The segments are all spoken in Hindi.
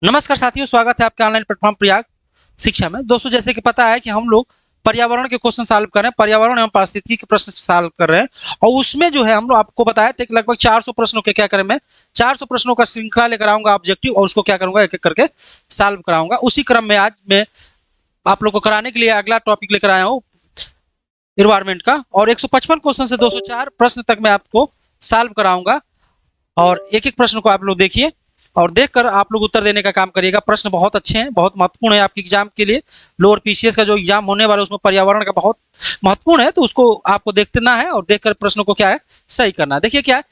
नमस्कार साथियों, स्वागत है आपके ऑनलाइन प्लेटफॉर्म प्रयाग शिक्षा में। दोस्तों, जैसे कि पता है कि हम लोग पर्यावरण के क्वेश्चन सॉल्व कर रहे हैं, पर्यावरण एवं पारिस्थितिकी के प्रश्न सॉल्व कर रहे हैं। और उसमें जो है हम लोग आपको बताया था कि लगभग 400 प्रश्नों के क्या करें, मैं 400 प्रश्नों का श्रृंखला लेकर आऊंगा ऑब्जेक्टिव, और उसको क्या करूंगा, एक एक करके सॉल्व कराऊंगा। उसी क्रम में आज मैं आप लोग को कराने के लिए अगला टॉपिक लेकर आया हूँ इन्वायरमेंट का, और 155 क्वेश्चन से 204 प्रश्न तक मैं आपको सॉल्व कराऊंगा। और एक एक प्रश्न को आप लोग देखिए और देखकर आप लोग उत्तर देने का काम करिएगा। प्रश्न बहुत अच्छे हैं, बहुत महत्वपूर्ण है आपके एग्जाम के लिए। लोअर पीसीएस का जो एग्जाम होने वाला है उसमें पर्यावरण का बहुत महत्वपूर्ण है, तो उसको आपको देखना है और देखकर प्रश्नों को क्या है, सही करना है। देखिए क्या है,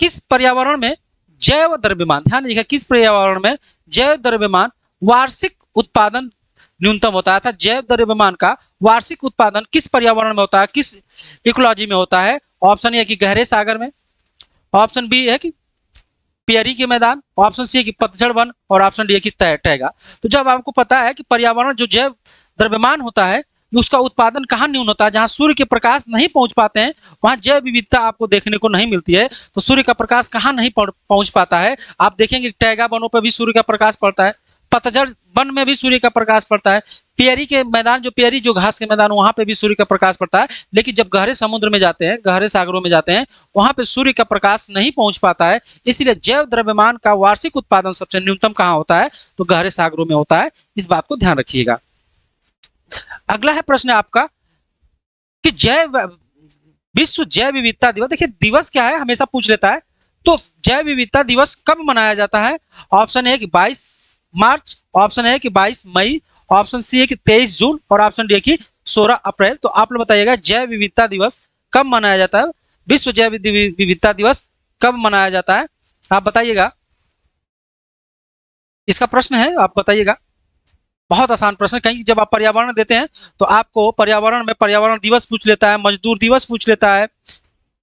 किस पर्यावरण में जैव द्रव्यमान, ध्यान दीजिएगा, किस पर्यावरण में जैव द्रव्यमान वार्षिक उत्पादन न्यूनतम होता है, अर्थात जैव द्रव्यमान का वार्षिक उत्पादन किस पर्यावरण में होता है, किस इकोलॉजी में होता है। ऑप्शन ए कि गहरे सागर में, ऑप्शन बी है कि पियरी के मैदान, ऑप्शन सी है कि पतझड़ वन, और ऑप्शन डी है कि टैगा। तो जब आपको पता है कि पर्यावरण जो जैव द्रव्यमान होता है उसका उत्पादन कहाँ न्यून होता है, जहां सूर्य के प्रकाश नहीं पहुंच पाते हैं वहां जैव विविधता आपको देखने को नहीं मिलती है। तो सूर्य का प्रकाश कहाँ नहीं पहुंच पाता है, आप देखेंगे टैगा वनों पर भी सूर्य का प्रकाश पड़ता है, पतझड़ वन में भी सूर्य का प्रकाश पड़ता है, पियरी के मैदान जो पियरी जो घास के मैदान वहां पे भी सूर्य का प्रकाश पड़ता है। लेकिन जब गहरे समुद्र में जाते हैं, गहरे सागरों में जाते हैं, वहां पे सूर्य का प्रकाश नहीं पहुंच पाता है। इसलिए जैव द्रव्यमान का वार्षिक उत्पादन सबसे न्यूनतम कहाँ होता है, तो गहरे सागरों में होता है। इस बात को ध्यान रखिएगा। अगला है प्रश्न आपका कि विश्व जैव विविधता दिवस, देखिए दिवस क्या है हमेशा पूछ लेता है, तो जैव विविधता दिवस कब मनाया जाता है। ऑप्शन है कि 22 मार्च, ऑप्शन है कि 22 मई, ऑप्शन सी है कि 23 जून, और ऑप्शन डी है कि 16 अप्रैल। तो आप लोग बताइएगा जैव विविधता दिवस कब मनाया जाता है, विश्व जैव विविधता दिवस कब मनाया जाता है, आप बताइएगा। इसका प्रश्न है, आप बताइएगा। बहुत आसान प्रश्न, कहीं जब आप पर्यावरण देते हैं तो आपको पर्यावरण में पर्यावरण दिवस पूछ लेता है, मजदूर दिवस पूछ लेता है,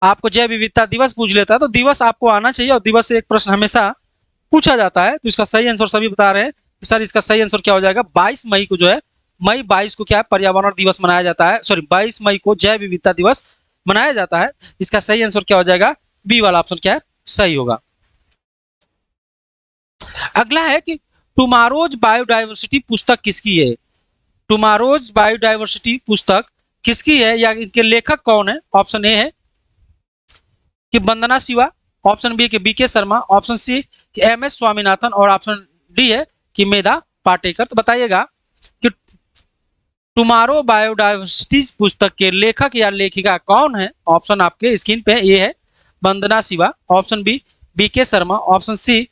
आपको जैव विविधता दिवस पूछ लेता है, तो दिवस आपको आना चाहिए। और दिवस से एक प्रश्न हमेशा पूछा जाता है। तो इसका सही आंसर सभी बता रहे हैं कि सर इसका सही आंसर क्या हो जाएगा, 22 मई को जो है, मई 22 को क्या है, पर्यावरण दिवस मनाया जाता है। सॉरी, 22 मई को जैव विविधता दिवस मनाया जाता है। इसका सही आंसर क्या हो जाएगा, बी वाला ऑप्शन क्या है, सही होगा। अगला है कि टुमारोज बायोडाइवर्सिटी पुस्तक किसकी है। टुमारोज बायोडाइवर्सिटी पुस्तक किसकी है, या इनके लेखक कौन है। ऑप्शन ए है कि वंदना शिवा, ऑप्शन बी कि बीके शर्मा, ऑप्शन सी कि एम एस स्वामीनाथन, और ऑप्शन डी है कि मेधा पाटेकर। तो बताइएगा कि टुमारो बायोडाइवर्सिटी पुस्तक के लेखक या लेखिका कौन है। ऑप्शन आपके स्क्रीन पे ये है, Vandana Shiva, option B BK Sharma, option C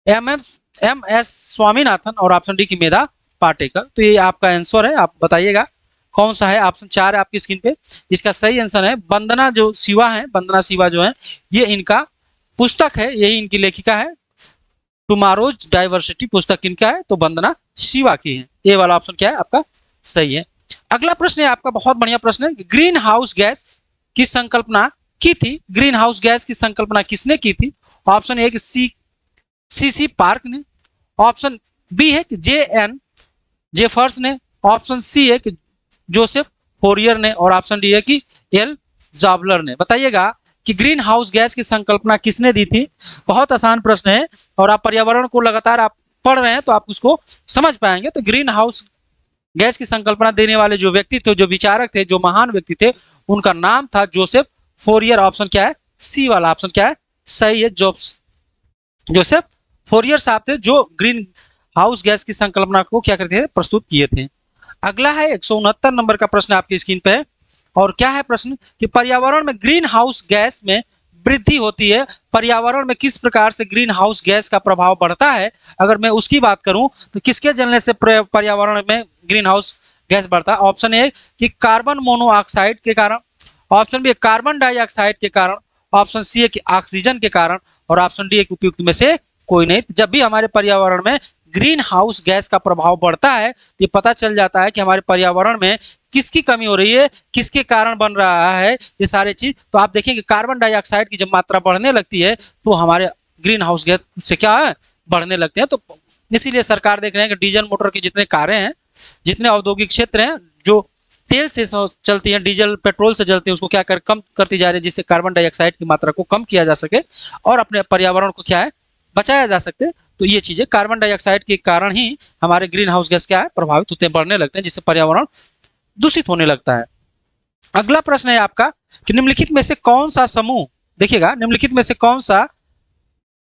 M S Swaminathan, और ऑप्शन डी की मेधा पाटेकर। तो ये आपका आंसर है, आप बताइएगा कौन सा है। ऑप्शन 4 है आपकी स्क्रीन पे, इसका सही आंसर है वंदना जो शिवा है, वंदना शिवा जो है ये इनका पुस्तक है, यही इनकी लेखिका है। टुमारोज डाइवर्सिटी पुस्तक किनका है, तो वंदना शिवा की है। ये वाला ऑप्शन क्या है आपका, सही है। अगला प्रश्न है आपका, बहुत बढ़िया प्रश्न है, ग्रीन हाउस गैस की संकल्पना की थी, ग्रीन हाउस गैस की संकल्पना किसने की थी। ऑप्शन ए कि सी पार्क ने, ऑप्शन बी है कि जे एन जेफर्स ने, ऑप्शन सी है कि जोसेफ फोरियर ने, और ऑप्शन डी है कि एल जॉबलर ने। बताइएगा कि ग्रीन हाउस गैस की संकल्पना किसने दी थी। बहुत आसान प्रश्न है, और आप पर्यावरण को लगातार आप पढ़ रहे हैं तो आप उसको समझ पाएंगे। तो ग्रीन हाउस गैस की संकल्पना देने वाले जो व्यक्ति थे, जो विचारक थे, जो महान व्यक्ति थे, उनका नाम था जोसेफ फोरियर। ऑप्शन क्या है, सी वाला ऑप्शन क्या है, सही है। जोसेफ फोरियर साहब थे जो ग्रीन हाउस गैस की संकल्पना को क्या करते थे, प्रस्तुत किए थे। अगला है 169 नंबर का प्रश्न आपकी स्क्रीन पे है, और क्या है प्रश्न कि पर्यावरण में ग्रीन हाउस गैस में वृद्धि होती है, पर्यावरण में किस प्रकार से ग्रीन हाउस गैस का प्रभाव बढ़ता है। अगर मैं उसकी बात करूं तो किसके जलने से पर्यावरण में ग्रीन हाउस गैस बढ़ता है। ऑप्शन ए कि कार्बन मोनोऑक्साइड के कारण, ऑप्शन बी कार्बन डाइऑक्साइड के कारण, ऑप्शन सी है कि ऑक्सीजन के कारण, और ऑप्शन डी है कि उपयुक्त में से कोई नहीं। जब भी हमारे पर्यावरण में ग्रीन हाउस गैस का प्रभाव बढ़ता है, ये पता चल जाता है कि हमारे पर्यावरण में किसकी कमी हो रही है, किसके कारण बन रहा है ये सारे चीज। तो आप देखेंगे कार्बन डाइऑक्साइड की जब मात्रा बढ़ने लगती है तो हमारे ग्रीन हाउस गैस से क्या है, बढ़ने लगते हैं। तो इसीलिए सरकार देख रहे हैं कि डीजल मोटर की जितने कारें हैं, जितने औद्योगिक क्षेत्र हैं जो तेल से चलती हैं, डीजल पेट्रोल से चलती हैं, उसको क्या कर कम करती जा रही है, जिससे कार्बन डाइऑक्साइड की मात्रा को कम किया जा सके और अपने पर्यावरण को क्या है, बचाया जा सकते, तो ये चीजें कार्बन डाइऑक्साइड के कारण ही हमारे ग्रीन हाउस गैस क्या है, प्रभावित होते हैं, बढ़ने लगते हैं, जिससे पर्यावरण दूषित होने लगता है। अगला प्रश्न है आपका कि निम्नलिखित में से कौन सा समूह, देखिएगा, निम्नलिखित में से कौन सा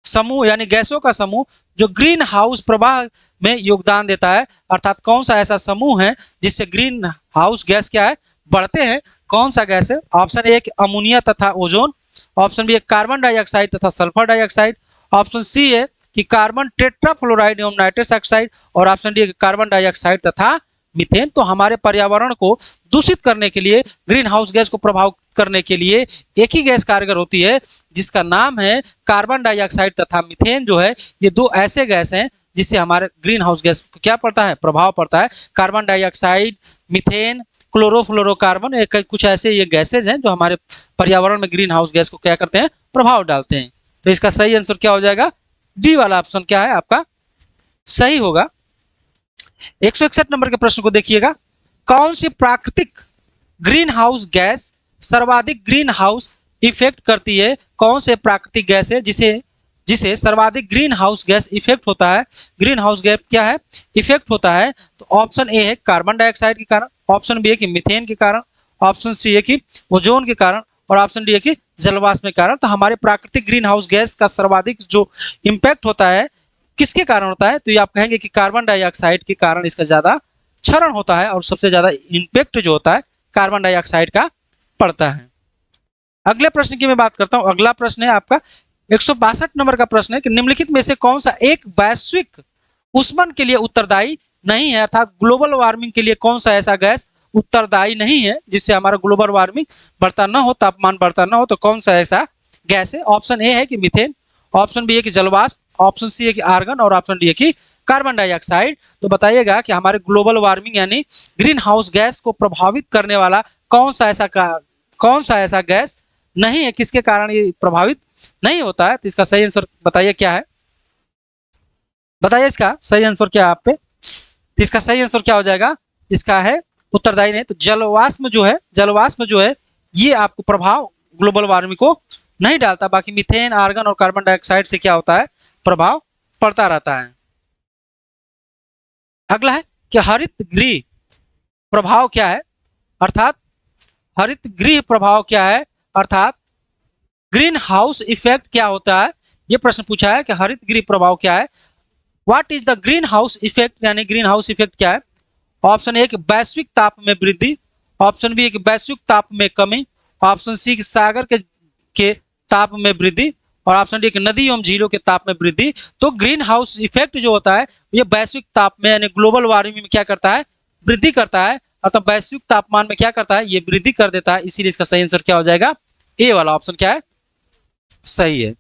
समूह यानी गैसों का समूह जो ग्रीन हाउस प्रवाह में योगदान देता है, अर्थात कौन सा ऐसा समूह है जिससे ग्रीन हाउस गैस क्या है, बढ़ते हैं, कौन सा गैस है? ऑप्शन ए अमोनिया तथा ozone, option B carbon dioxide तथा सल्फर डाइऑक्साइड, ऑप्शन सी है कि कार्बन टेट्राफ्लोराइड एवं नाइट्रस ऑक्साइड, और ऑप्शन डी कार्बन डाइऑक्साइड तथा मीथेन। तो हमारे पर्यावरण को दूषित करने के लिए, ग्रीन हाउस गैस को प्रभावित करने के लिए एक ही गैस कारगर होती है जिसका नाम है कार्बन डाइऑक्साइड तथा मीथेन। जो है ये दो ऐसे गैस हैं जिससे हमारे ग्रीन हाउस गैस को क्या पड़ता है, प्रभाव पड़ता है। कार्बन डाइऑक्साइड, मीथेन, क्लोरोफ्लोरोकार्बन, एक कुछ ऐसे ये गैसेज हैं जो हमारे पर्यावरण में ग्रीन हाउस गैस को क्या करते हैं, प्रभाव डालते हैं। तो इसका सही आंसर क्या हो जाएगा? डी वाला ऑप्शन क्या है आपका सही होगा। 161 नंबर के प्रश्न को देखिएगा, कौन सी प्राकृतिक ग्रीन हाउस गैस सर्वाधिक ग्रीन हाउस इफेक्ट करती है? कौन से प्राकृतिक गैस है जिसे सर्वाधिक ग्रीन हाउस गैस इफेक्ट होता है, ग्रीन हाउस गैस क्या है, इफेक्ट होता है? तो ऑप्शन ए है कार्बन डाइऑक्साइड के कारण, ऑप्शन बी है कि मीथेन के कारण, ऑप्शन सी है कि ओजोन के कारण, और ऑप्शन डी है कि जलवाष्प के कारण। तो हमारे प्राकृतिक ग्रीन हाउस गैस का सर्वाधिक जो इम्पैक्ट होता है किसके कारण होता है? तो ये आप कहेंगे कि कार्बन डाइऑक्साइड के कारण इसका ज्यादा क्षरण होता है, और सबसे ज्यादा इम्पैक्ट जो होता है कार्बन डाइऑक्साइड का पड़ता है। अगले प्रश्न की मैं बात करता हूं। अगला प्रश्न है आपका 162 नंबर का प्रश्न है कि निम्नलिखित में से कौन सा एक वैश्विक ऊष्मन के लिए उत्तरदायी नहीं है, अर्थात ग्लोबल वार्मिंग के लिए कौन सा ऐसा गैस उत्तरदायी नहीं है जिससे हमारा ग्लोबल वार्मिंग बढ़ता ना हो, तापमान बढ़ता ना हो? तो कौन सा ऐसा गैस है? ऑप्शन ए है कि मीथेन, ऑप्शन बी है कि जलवाष्प, ऑप्शन सी है कि आर्गन, और ऑप्शन डी है कि कार्बन डाइऑक्साइड। तो बताइएगा कि हमारे ग्लोबल वार्मिंग यानी ग्रीन हाउस गैस को प्रभावित करने वाला कौन सा ऐसा गैस नहीं है, किसके कारण ये प्रभावित नहीं होता है? तो इसका सही आंसर बताइए क्या है, बताइए इसका सही आंसर क्या है आप पे। तो इसका सही आंसर क्या हो जाएगा? इसका है उत्तरदायी नहीं। तो जलवाष्प जो है ये आपको प्रभाव ग्लोबल वार्मिंग को नहीं डालता, बाकी मीथेन, आर्गन और कार्बन डाइऑक्साइड से क्या होता है, प्रभाव पड़ता रहता है। अगला है कि हरित गृह प्रभाव क्या है, अर्थात हरित गृह प्रभाव क्या है, अर्थात ग्रीन हाउस इफेक्ट क्या होता है? यह प्रश्न पूछा है कि हरित गृह प्रभाव क्या है। What is the green house effect, यानी ग्रीन हाउस इफेक्ट क्या है? ऑप्शन ए कि वैश्विक ताप में वृद्धि, ऑप्शन बी कि वैश्विक ताप में कमी, ऑप्शन सी कि सागर के ताप में वृद्धि, और ऑप्शन डी कि नदी एवं झीलों के ताप में वृद्धि। तो ग्रीन हाउस इफेक्ट जो होता है ये वैश्विक ताप में यानी ग्लोबल वार्मिंग में क्या करता है, वृद्धि करता है, अर्थात वैश्विक तापमान में क्या करता है, ये वृद्धि कर देता है। इसीलिए इसका सही आंसर क्या हो जाएगा? ए वाला ऑप्शन क्या है, सही है।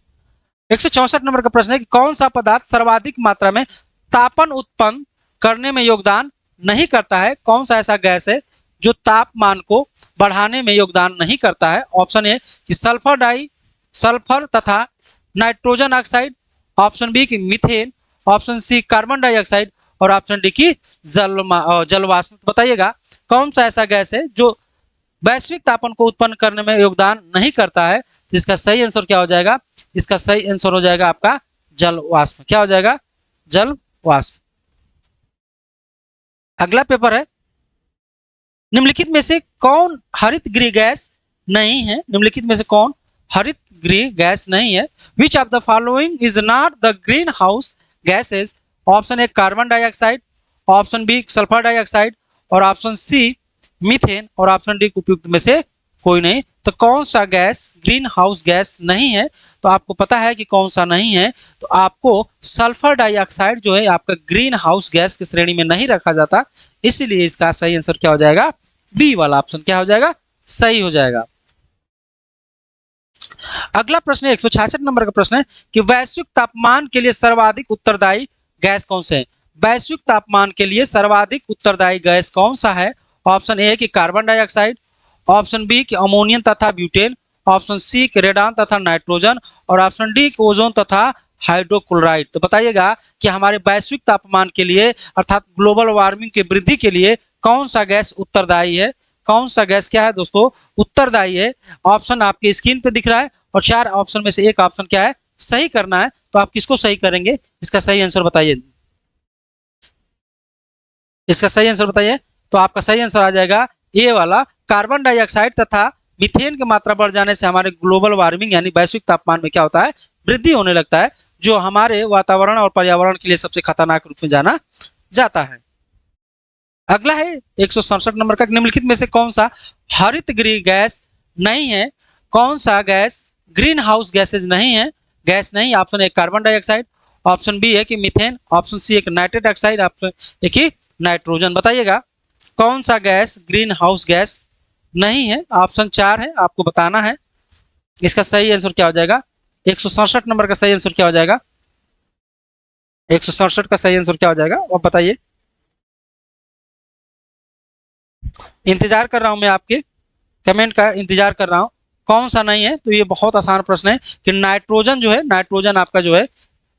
164 नंबर का प्रश्न है कि कौन सा पदार्थ सर्वाधिक मात्रा में तापन उत्पन्न करने में योगदान नहीं करता है? कौन सा ऐसा गैस है जो तापमान को बढ़ाने में योगदान नहीं करता है? ऑप्शन ए कि सल्फर तथा नाइट्रोजन ऑक्साइड, ऑप्शन बी की methane, option C carbon dioxide, और ऑप्शन डी की जलवाष्प। बताइएगा कौन सा ऐसा गैस है जो वैश्विक तापन को उत्पन्न करने में योगदान नहीं करता है? तो इसका सही आंसर क्या हो जाएगा? इसका सही आंसर हो जाएगा आपका जलवाष्प। क्या हो जाएगा? जलवाष्प। अगला पेपर है, निम्नलिखित में से कौन हरित गृह गैस नहीं है? निम्नलिखित में से कौन हरित गृह गैस नहीं है? Which of the following is not the greenhouse gases? Option A carbon dioxide, option B sulphur dioxide, और ऑप्शन सी मीथेन, और ऑप्शन डी उपयुक्त में से कोई नहीं। तो कौन सा गैस ग्रीन हाउस गैस नहीं है? तो आपको पता है कि कौन सा नहीं है, तो आपको सल्फर डाइऑक्साइड जो है आपका ग्रीन हाउस गैस की श्रेणी में नहीं रखा जाता, इसीलिए इसका सही आंसर क्या हो जाएगा? बी वाला ऑप्शन क्या हो जाएगा? सही हो जाएगा। अगला प्रश्न 166 नंबर का प्रश्न है कि वैश्विक तापमान के लिए सर्वाधिक उत्तरदायी गैस कौन से है? वैश्विक तापमान के लिए सर्वाधिक उत्तरदायी गैस कौन सा है? ऑप्शन ए कि कार्बन डाइऑक्साइड, ऑप्शन बी कि अमोनियम तथा ब्यूटेन, ऑप्शन सी कि रेडान तथा नाइट्रोजन, और ऑप्शन डी कि ओजोन तथा हाइड्रोक्लोराइड। तो बताइएगा कि हमारे वैश्विक तापमान के लिए अर्थात ग्लोबल वार्मिंग की वृद्धि के लिए कौन सा गैस उत्तरदायी है? कौन सा गैस क्या है दोस्तों? उत्तरदायी है। ऑप्शन आपके स्क्रीन पे दिख रहा है, और 4 ऑप्शन में से एक ऑप्शन क्या है, सही करना है। तो आप किसको सही करेंगे? इसका सही आंसर बताइए, इसका सही आंसर बताइए। तो आपका सही आंसर आ जाएगा ए वाला, कार्बन डाइऑक्साइड तथा मीथेन की मात्रा बढ़ जाने से हमारे ग्लोबल वार्मिंग यानी वैश्विक तापमान में क्या होता है? वृद्धि होने लगता है, जो हमारे वातावरण और पर्यावरण के लिए सबसे खतरनाक रूप में जाना जाता है। अगला है 167 नंबर का, निम्नलिखित में से कौन सा हरित गृह गैस नहीं है? कौन सा गैस ग्रीन हाउस गैसेज नहीं है? गैस नहीं, option A carbon dioxide, option B है कि मीथेन, ऑप्शन सी एक नाइट्रेट ऑक्साइड, ऑप्शन एक ही नाइट्रोजन। बताइएगा कौन सा गैस ग्रीन हाउस गैस नहीं है? ऑप्शन 4 है, आपको बताना है। इसका सही आंसर क्या हो जाएगा? 167 नंबर का सही आंसर क्या हो जाएगा? 167 का सही आंसर क्या हो जाएगा आप बताइए। इंतजार कर रहा हूं मैं, आपके कमेंट का इंतजार कर रहा हूं। कौन सा नहीं है? तो ये बहुत आसान प्रश्न है कि नाइट्रोजन जो है, नाइट्रोजन आपका जो है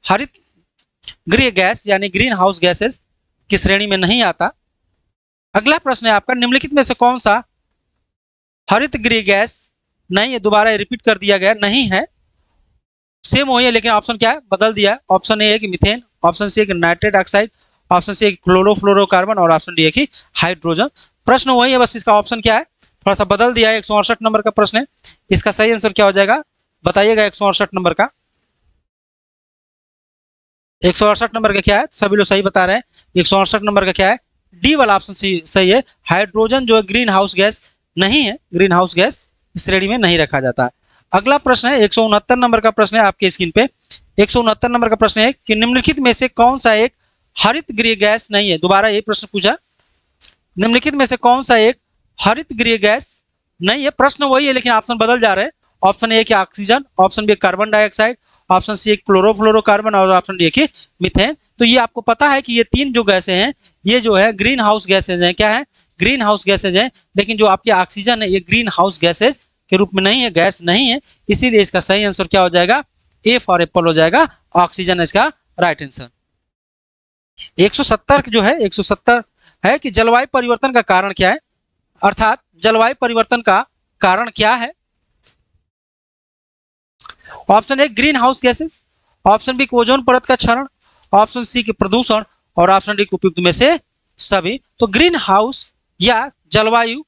हरित गृह गैस यानी ग्रीन हाउस गैसेस की श्रेणी में नहीं आता। अगला प्रश्न है आपका, निम्नलिखित में से कौन सा हरित गृह गैस नहीं है? दोबारा रिपीट कर दिया गया, नहीं है, सेम वही है, लेकिन ऑप्शन क्या है? बदल दिया। ऑप्शन ए है कि मीथेन, ऑप्शन सी है कि नाइट्रेट ऑक्साइड, ऑप्शन सी है कि क्लोरोफ्लोरोकार्बन और ऑप्शन डी है कि हाइड्रोजन। प्रश्न वही है, बस इसका ऑप्शन क्या है थोड़ा सा बदल दिया है। 168 नंबर का प्रश्न है, इसका सही आंसर क्या हो जाएगा बताइएगा। 168 नंबर का, 168 नंबर का क्या है? सभी लोग सही बता रहे हैं। 168 नंबर का क्या है? डी वाला ऑप्शन सही है। हाइड्रोजन जो है ग्रीन हाउस गैस नहीं है, ग्रीन हाउस गैस इस श्रेणी में नहीं रखा जाता। अगला प्रश्न है 169 नंबर का प्रश्न है आपके स्क्रीन पे। 169 नंबर का प्रश्न है कि निम्नलिखित में से कौन सा एक हरित गृह गैस नहीं है? दोबारा ये प्रश्न पूछा, निम्नलिखित में से कौन सा एक हरित गृह गैस नहीं है? प्रश्न वही है लेकिन ऑप्शन बदल जा रहे हैं। ऑप्शन ए कि oxygen, option B carbon dioxide, option C chlorofluorocarbon और ऑप्शन डी कि मीथेन। तो ये आपको पता है कि ये तीन जो गैसें हैं ये जो है ग्रीन हाउस गैसेज हैं। क्या है? ग्रीन हाउस गैसेज हैं। लेकिन जो आपके ऑक्सीजन है ये ग्रीन हाउस गैसेज के रूप में नहीं है, गैस नहीं है। इसीलिए इसका सही आंसर क्या हो जाएगा? ए फॉर एप्पल हो जाएगा, ऑक्सीजन इसका राइट आंसर। 170 जो है 170 है कि जलवायु परिवर्तन का कारण क्या है? अर्थात जलवायु परिवर्तन का कारण क्या है? Option A greenhouse gases, option B ozone परत का क्षरण, ऑप्शन सी के प्रदूषण और ऑप्शन डी उपयुक्त में से सभी। तो ग्रीन हाउस या जलवायु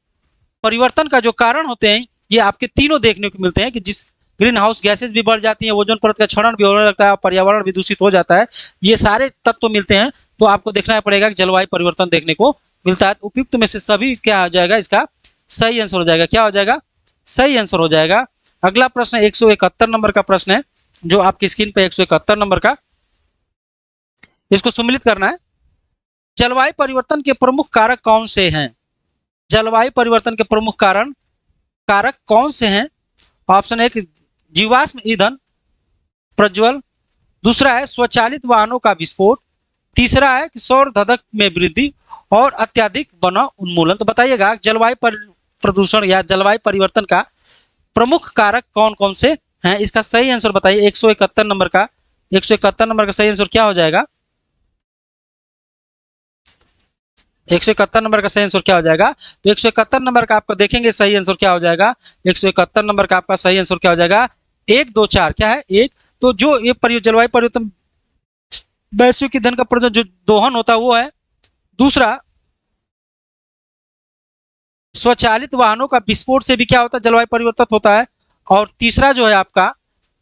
परिवर्तन का जो कारण होते हैं ये आपके तीनों देखने को मिलते हैं कि जिस ग्रीन हाउस गैसेस भी बढ़ जाती हैं, ओजोन परत का क्षरण भी होने लगता है, पर्यावरण भी दूषित हो जाता है। ये सारे तत्व मिलते हैं तो आपको देखना पड़ेगा कि जलवायु परिवर्तन देखने को मिलता है। उपयुक्त में से सभी क्या हो जाएगा? इसका सही आंसर हो जाएगा। क्या हो जाएगा? सही आंसर हो जाएगा। अगला प्रश्न 171 नंबर का प्रश्न है जो आपकी स्क्रीन पे 171 नंबर का, इसको सम्मिलित करना है। जलवायु परिवर्तन के प्रमुख कारक कौन से हैं? जलवायु परिवर्तन के प्रमुख कारक कौन से हैं? ऑप्शन एक जीवाश्म ईंधन प्रज्वल, दूसरा है स्वचालित वाहनों का विस्फोट, तीसरा है कि सौर धधक में वृद्धि और अत्यधिक वन उन्मूलन। तो बताइएगा जलवायु प्रदूषण या जलवायु परिवर्तन का प्रमुख कारक कौन कौन से हैं? इसका सही आंसर बताइए। 171 नंबर का, 171 नंबर का सही आंसर क्या हो जाएगा? 171 नंबर का सही आंसर क्या हो जाएगा? तो 171 नंबर का आपको देखेंगे सही आंसर क्या हो जाएगा। 171 नंबर का आपका सही आंसर क्या हो जाएगा? 1 2 4 क्या है? एक। तो जो ये जलवायु परिवर्तन वैश्विक ईंधन का जो दोहन होता है वो है। दूसरा स्वचालित वाहनों का विस्फोट से भी क्या होता है? जलवायु परिवर्तन होता है। और तीसरा जो है आपका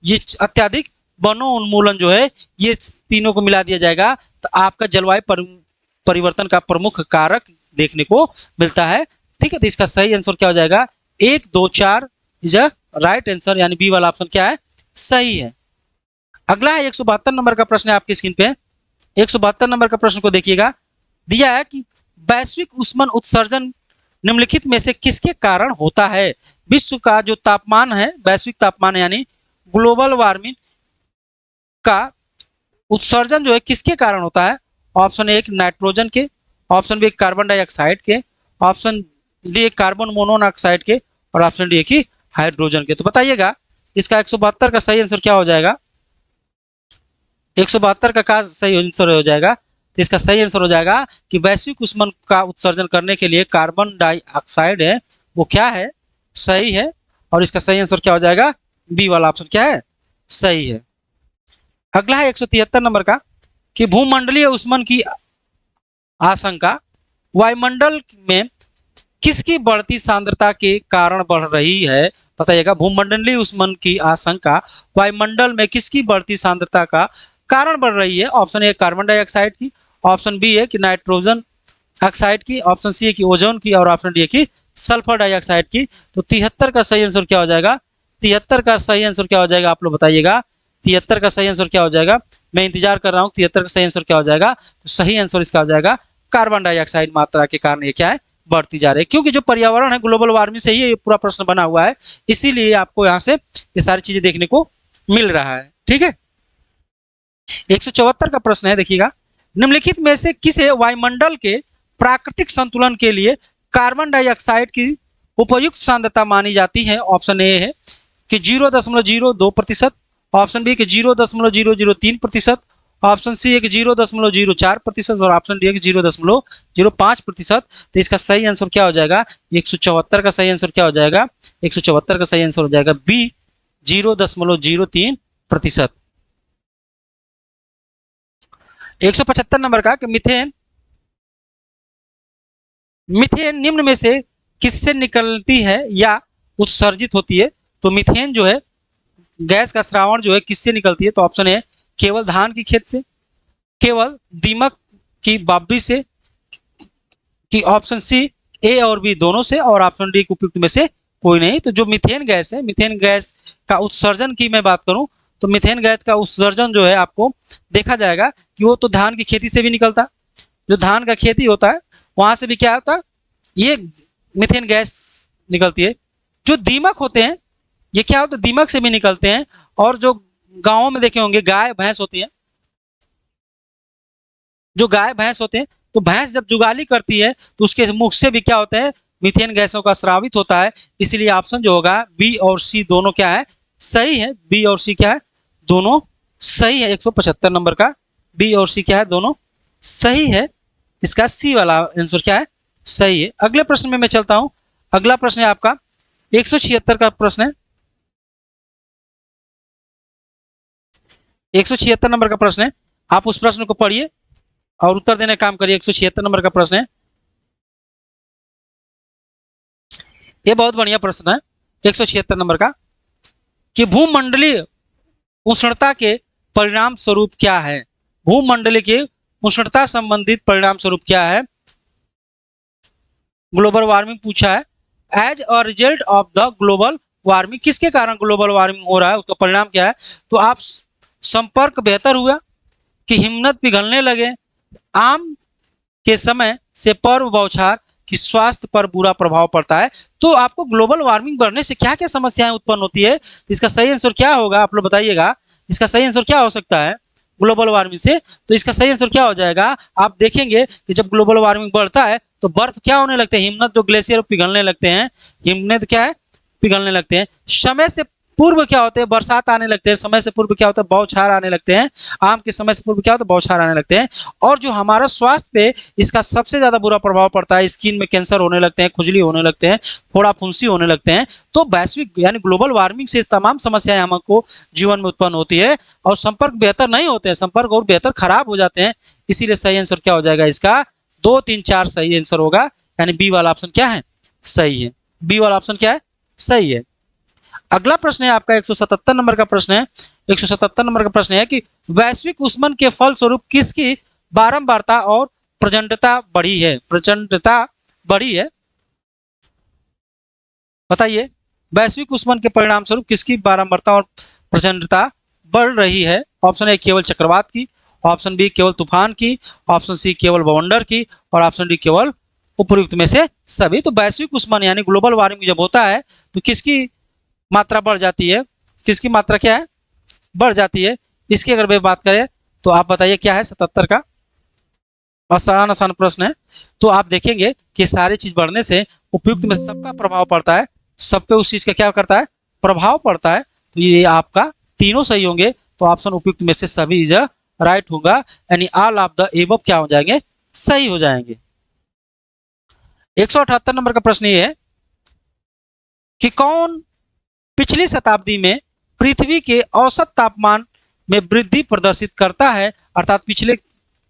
ये अत्यधिक वनों उन्मूलन जो है, ये तीनों को मिला दिया जाएगा तो आपका जलवायु परिवर्तन का प्रमुख कारक देखने को मिलता है। ठीक है, तो इसका सही आंसर क्या हो जाएगा? 1 2 4 इज अ राइट आंसर, यानी बी वाला ऑप्शन क्या है? सही है। अगला है 172 नंबर का प्रश्न है आपकी स्क्रीन पे। 172 नंबर का प्रश्न को देखिएगा, दिया है कि वैश्विक ऊष्मन उत्सर्जन निम्नलिखित में से किसके कारण होता है? विश्व का जो तापमान है, वैश्विक तापमान यानी ग्लोबल वार्मिंग का उत्सर्जन जो है किसके कारण होता है? ऑप्शन ए नाइट्रोजन के, ऑप्शन बी कार्बन डाइऑक्साइड के, ऑप्शन डी कार्बन मोनोऑक्साइड के और ऑप्शन डी की हाइड्रोजन के। तो बताइएगा इसका 172 का सही आंसर क्या हो जाएगा? 172 का सही आंसर हो जाएगा। तो इसका सही आंसर हो जाएगा कि वैश्विक ऊष्मन का उत्सर्जन करने के लिए कार्बन डाइऑक्साइड है वो क्या है? सही है। और इसका सही आंसर क्या हो जाएगा? बी वाला ऑप्शन क्या है? सही है। अगला है 173 नंबर का कि भूमंडलीय ऊष्मन की आशंका वायुमंडल में किसकी बढ़ती सांद्रता के कारण बढ़ रही है? बताइएगा, भूमंडलीय ऊष्मन की आशंका वायुमंडल में किसकी बढ़ती सांद्रता का कारण बढ़ रही है? ऑप्शन ए कार्बन डाइऑक्साइड की, ऑप्शन बी है कि नाइट्रोजन ऑक्साइड की, ऑप्शन सी है कि ओजोन की, और ऑप्शन डी है कि सल्फर डाइऑक्साइड की। तो 73 का सही आंसर क्या हो जाएगा? 73 का सही आंसर क्या हो जाएगा, आप लोग बताइएगा। 73 का सही आंसर क्या हो जाएगा? मैं इंतजार कर रहा हूँ 73 का सही आंसर क्या हो जाएगा। तो सही आंसर इसका हो जाएगा कार्बन डाइऑक्साइड मात्रा के कारण ये क्या है, बढ़ती जा रही है। क्योंकि जो पर्यावरण है ग्लोबल वार्मिंग से ही ये पूरा प्रश्न बना हुआ है, इसीलिए आपको यहाँ से ये सारी चीजें देखने को मिल रहा है। ठीक है, 174 का प्रश्न है, देखिएगा, निम्नलिखित में से किसे वायुमंडल के प्राकृतिक संतुलन के लिए कार्बन डाइऑक्साइड की उपयुक्त सांद्रता मानी जाती है? ऑप्शन ए है कि 0.02%, ऑप्शन बी कि 0.003%, ऑप्शन सी है कि 0.04% और ऑप्शन डी है कि 0.05%। तो इसका सही आंसर क्या हो जाएगा? 174 का सही आंसर क्या हो जाएगा? 174 का सही आंसर हो जाएगा बी, 0.03%। 175 नंबर का कि मीथेन मीथेन निम्न में से किससे निकलती है या उत्सर्जित होती है? तो मीथेन जो है गैस का श्रावण जो है किससे निकलती है? तो ऑप्शन है केवल धान की खेत से, केवल दीमक की बाबी से, कि ऑप्शन सी ए और बी दोनों से, और ऑप्शन डी उपयुक्त में से कोई नहीं। तो जो मीथेन गैस है, मीथेन गैस का उत्सर्जन की मैं बात करूं तो मीथेन गैस का उत्सर्जन जो है आपको देखा जाएगा कि वो तो धान की खेती से भी निकलता, जो धान का खेती होता है वहां से भी क्या होता है, ये मीथेन गैस निकलती है। जो दीमक होते हैं ये क्या होता है, दीमक से भी निकलते हैं। और जो गांवों में देखे होंगे गाय भैंस होती है, जो गाय भैंस होते हैं, तो भैंस जब जुगाली करती है तो उसके मुख से भी क्या होता है, मीथेन गैसों का स्रावित होता है। इसलिए ऑप्शन जो होगा बी और सी दोनों क्या है, सही है। बी और सी क्या है, दोनों सही है। 175 नंबर का बी और सी क्या है, दोनों सही है। इसका सी वाला आंसर क्या है, सही है। अगले प्रश्न में मैं चलता हूं। अगला प्रश्न है आपका 176 का प्रश्न है। 176 नंबर का प्रश्न है, आप उस प्रश्न को पढ़िए और उत्तर देने का काम करिए। 176 नंबर का प्रश्न है, ये बहुत बढ़िया प्रश्न है। 176 नंबर का कि भूमंडलीय उष्णता के परिणाम स्वरूप क्या है? भूमंडलीय के उष्णता संबंधित परिणाम स्वरूप क्या है? ग्लोबल वार्मिंग पूछा है। As a result of the global warming, किसके कारण ग्लोबल वार्मिंग हो रहा है, उसका परिणाम क्या है? तो आप संपर्क बेहतर हुआ, कि हिमनद पिघलने लगे, आम के समय से पर्व बौछार, कि स्वास्थ्य पर बुरा प्रभाव पड़ता है। तो आपको ग्लोबल वार्मिंग बढ़ने से क्या क्या समस्याएं उत्पन्न होती है, इसका सही आंसर क्या होगा, आप लोग बताइएगा। इसका सही आंसर क्या हो सकता है ग्लोबल वार्मिंग से? तो इसका सही आंसर क्या हो जाएगा, आप देखेंगे कि जब ग्लोबल वार्मिंग बढ़ता है तो बर्फ क्या होने लगते हैं, हिमनद जो ग्लेशियर पिघलने लगते हैं, हिमनद क्या है, पिघलने लगते हैं। समय से पूर्व क्या होते हैं, बरसात आने लगते हैं। समय से पूर्व क्या होता है, बौछार आने लगते हैं। आम के समय से पूर्व क्या होता है, बौछार आने लगते हैं। और जो हमारा स्वास्थ्य पे इसका सबसे ज्यादा बुरा प्रभाव पड़ता है, स्किन में कैंसर होने लगते हैं, खुजली होने लगते हैं, फोड़ा फुंसी होने लगते हैं। तो वैश्विक यानी ग्लोबल वार्मिंग से तमाम समस्याएं हमको जीवन में उत्पन्न होती है और संपर्क बेहतर नहीं होते हैं, संपर्क और बेहतर खराब हो जाते हैं। इसीलिए सही आंसर क्या हो जाएगा, इसका 2, 3, 4 सही आंसर होगा। यानी बी वाला ऑप्शन क्या है, सही है। बी वाला ऑप्शन क्या है, सही है। अगला प्रश्न है आपका 177 नंबर का प्रश्न है। 177 नंबर का प्रश्न है कि वैश्विक ऊष्मन के फलस्वरूप किसकी बारंबारता और प्रचंडता बढ़ी है? प्रचंडता बढ़ी है, बताइए। वैश्विक ऊष्मन के परिणाम स्वरूप किसकी बारंबारता और प्रचंडता बढ़ रही है? ऑप्शन ए केवल चक्रवात की, ऑप्शन बी केवल तूफान की, ऑप्शन सी केवल बवंडर की, और ऑप्शन डी केवल उपयुक्त में से सभी। तो वैश्विक ऊष्मन यानी ग्लोबल वार्मिंग जब होता है तो किसकी मात्रा बढ़ जाती है, किसकी मात्रा क्या है, बढ़ जाती है। इसकी अगर मैं बात करें तो आप बताइए क्या है, 77 का आसान आसान प्रश्न है। तो आप देखेंगे कि सारी चीज बढ़ने से उपयुक्त में सबका प्रभाव पड़ता है, सब पे उस चीज का क्या करता है, प्रभाव पड़ता है। तो ये आपका तीनों सही होंगे, तो ऑप्शन उपयुक्त में से सभी इज राइट होगा। यानी ऑल ऑफ द एबव क्या हो जाएंगे, सही हो जाएंगे। 178 नंबर का प्रश्न ये है कि कौन पिछली शताब्दी में पृथ्वी के औसत तापमान में वृद्धि प्रदर्शित करता है, अर्थात पिछले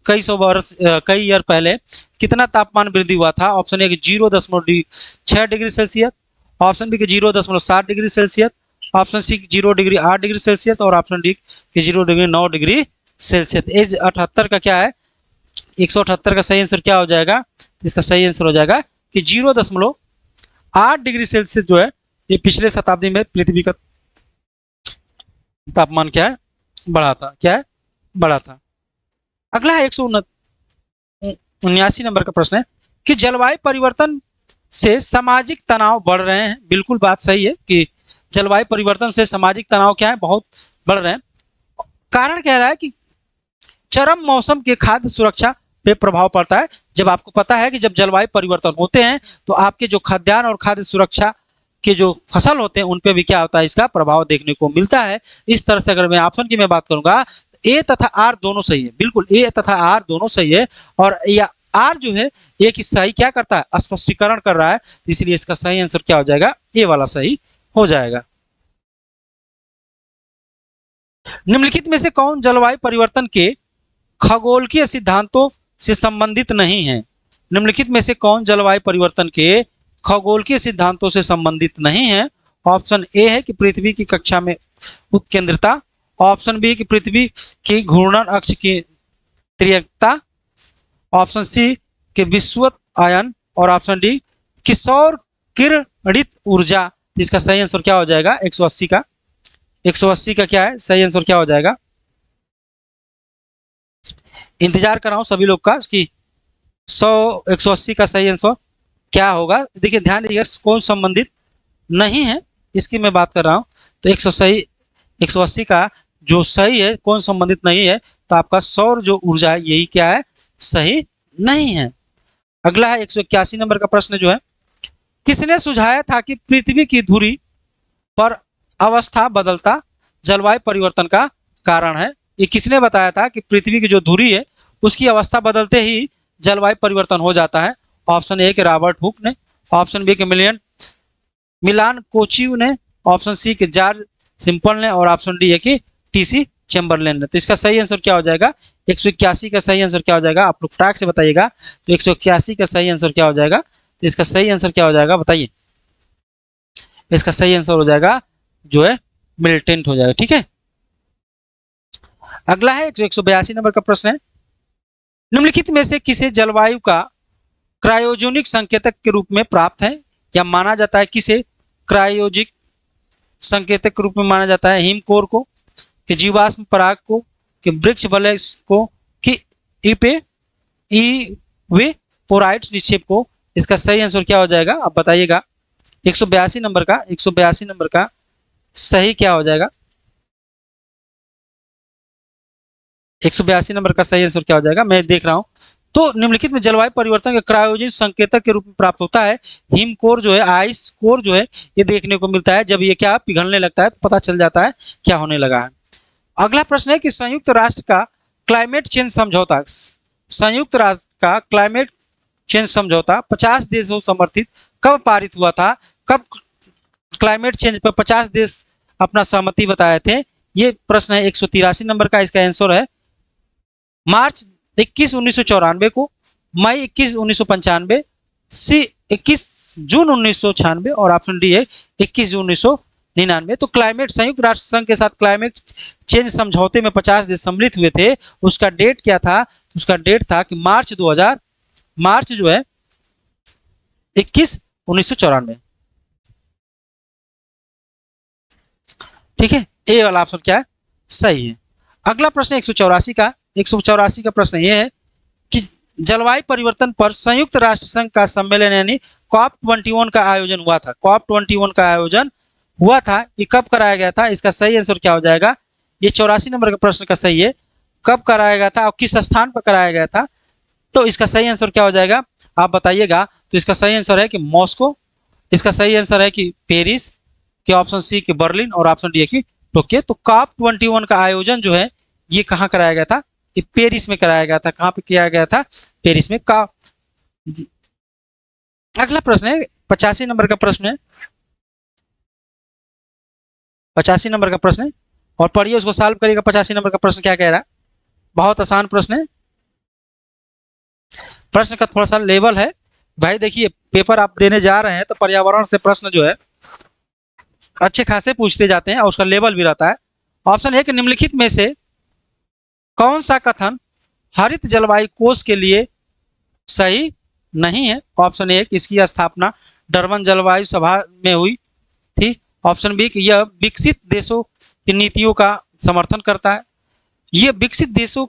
कई सौ वर्ष कई ईयर पहले कितना तापमान वृद्धि हुआ था। Option A 0.6 degree Celsius, option B के 0.7 degree Celsius, option C 0.8 degree Celsius और ऑप्शन डी के 0.9 डिग्री सेल्सियस। एज 78 का क्या है, 178 का सही आंसर क्या हो जाएगा, इसका सही आंसर हो जाएगा कि 0.8 डिग्री सेल्सियस जो है ये पिछले शताब्दी में पृथ्वी का तापमान क्या है, बढ़ा था। क्या है, बढ़ा था। अगला है 179 नंबर का प्रश्न है कि जलवायु परिवर्तन से सामाजिक तनाव बढ़ रहे हैं। बिल्कुल बात सही है कि जलवायु परिवर्तन से सामाजिक तनाव क्या है, बहुत बढ़ रहे हैं। कारण कह रहा है कि चरम मौसम के खाद्य सुरक्षा पे प्रभाव पड़ता है। जब आपको पता है कि जब जलवायु परिवर्तन होते हैं तो आपके जो खाद्यान्न और खाद्य सुरक्षा के जो फसल होते हैं उन पे भी क्या होता है, इसका प्रभाव देखने को मिलता है। इस तरह से अगर मैं ऑप्शन की मैं बात करूंगा ए तथा आर दोनों सही है। बिल्कुल ए तथा आर दोनों सही है और या आर जो है ए की सही क्या करता है, स्पष्टीकरण कर रहा है, इसलिए इसका सही आंसर क्या हो जाएगा, ए वाला सही हो जाएगा। निम्नलिखित में से कौन जलवायु परिवर्तन के खगोलकीय सिद्धांतों से संबंधित नहीं है। निम्नलिखित में से कौन जलवायु परिवर्तन के खगोलकीय सिद्धांतों से संबंधित नहीं है। ऑप्शन ए है कि पृथ्वी की कक्षा में उत्केंद्रता, ऑप्शन बी कि पृथ्वी की घूर्णन अक्ष की त्रिज्यता, ऑप्शन सी के विश्वत आयन और ऑप्शन डी कि सौर किरणित ऊर्जा। इसका सही आंसर क्या हो जाएगा, 180 का। 180 का क्या है सही आंसर क्या हो जाएगा, इंतजार कर रहा हूं सभी लोग का कि 180 का सही आंसर क्या होगा। देखिए ध्यान दीजिएगा कौन संबंधित नहीं है इसकी मैं बात कर रहा हूं। तो 180 का जो सही है कौन संबंधित नहीं है, तो आपका सौर जो ऊर्जा है यही क्या है, सही नहीं है। अगला है 181 नंबर का प्रश्न जो है, किसने सुझाया था कि पृथ्वी की धुरी पर अवस्था बदलता जलवायु परिवर्तन का कारण है। ये किसने बताया था कि पृथ्वी की जो धुरी है उसकी अवस्था बदलते ही जलवायु परिवर्तन हो जाता है। ऑप्शन ए के रॉबर्ट हुक ने, ऑप्शन बी के मिलान कोचिव ने, ऑप्शन सी के जॉर्ज सिंपल ने और ऑप्शन डी है कि टीसी चैम्बरलेन ने। तो इसका सही आंसर क्या हो जाएगा, 181 का सही आंसर क्या हो जाएगा, आप लोग फटाक से बताइएगा। तो 181 का सही आंसर क्या हो जाएगा, तो इसका सही आंसर क्या हो जाएगा बताइए। इसका सही आंसर हो जाएगा जो है मिलिटेंट हो जाएगा। ठीक है, अगला है 182 नंबर का प्रश्न है, निम्नलिखित में से किसे जलवायु का क्रायोजेनिक संकेतक के रूप में प्राप्त है या माना जाता है। किसे क्रायोजिक संकेतक के रूप में माना जाता है, हिमकोर को, कि जीवाश्म पराग को, कि वृक्ष वलय को, कि इवेपोराइट निक्षेप को। इसका सही आंसर क्या हो जाएगा आप बताइएगा। 182 नंबर का सही क्या हो जाएगा, 182 नंबर का सही आंसर क्या हो जाएगा मैं देख रहा हूं। तो निम्नलिखित में जलवायु परिवर्तन के क्रायोजेनिक संकेतक के रूप में प्राप्त होता है हिम कोर जो है, आइस कोर जो है, ये देखने को मिलता है जब ये क्या पिघलने लगता है तो पता चल जाता है क्या होने लगा है। अगला प्रश्न है कि संयुक्त राष्ट्र का क्लाइमेट चेंज समझौता, संयुक्त राष्ट्र का क्लाइमेट चेंज समझौता 50 देशों समर्थित कब पारित हुआ था, कब क्लाइमेट चेंज पर 50 देश अपना सहमति बताए थे। ये प्रश्न है 183 नंबर का। इसका आंसर है मार्च 21 1994 को, मई 21 1995, सी 21 जून 1996 और ऑप्शन डी है 21 जून 1999। तो क्लाइमेट संयुक्त राष्ट्र संघ के साथ क्लाइमेट चेंज समझौते में 50 देश सम्मिलित हुए थे। उसका डेट क्या था, उसका डेट था कि मार्च जो है 21 1994। ठीक है, ए वाला ऑप्शन क्या है, सही है। अगला प्रश्न 184 का प्रश्न यह है कि जलवायु परिवर्तन पर संयुक्त राष्ट्र संघ का सम्मेलन यानी COP21 का आयोजन हुआ था। COP21 का आयोजन हुआ था, ये कब कराया गया था, इसका सही आंसर क्या हो जाएगा। ये 84 नंबर का प्रश्न का सही है, कब कराया गया था और किस स्थान पर कराया गया था। तो इसका सही आंसर क्या हो जाएगा आप बताइएगा। तो इसका सही आंसर है कि मॉस्को, इसका सही आंसर है कि पेरिस, के ऑप्शन सी के बर्लिन और ऑप्शन डी है कि टोक्यो। तो COP21 का आयोजन जो है ये कहाँ कराया गया था, ये पेरिस में कराया गया था। कहाँ पे किया गया था, पेरिस में। का अगला प्रश्न है 85 नंबर का प्रश्न है, 85 नंबर का प्रश्न है और पढ़िए, उसको सॉल्व करिएगा। 85 नंबर का प्रश्न क्या कह रहा है, बहुत आसान प्रश्न है। प्रश्न का थोड़ा सा लेवल है भाई। देखिए, पेपर आप देने जा रहे हैं तो पर्यावरण से प्रश्न जो है अच्छे खासे पूछते जाते हैं और उसका लेवल भी रहता है। ऑप्शन ए कि निम्नलिखित में से कौन सा कथन हरित जलवायु कोष के लिए सही नहीं है। ऑप्शन ए कि इसकी स्थापना डरबन जलवायु सभा में हुई थी। ऑप्शन बी कि यह विकसित देशों की नीतियों का समर्थन करता है। ये विकसित देशों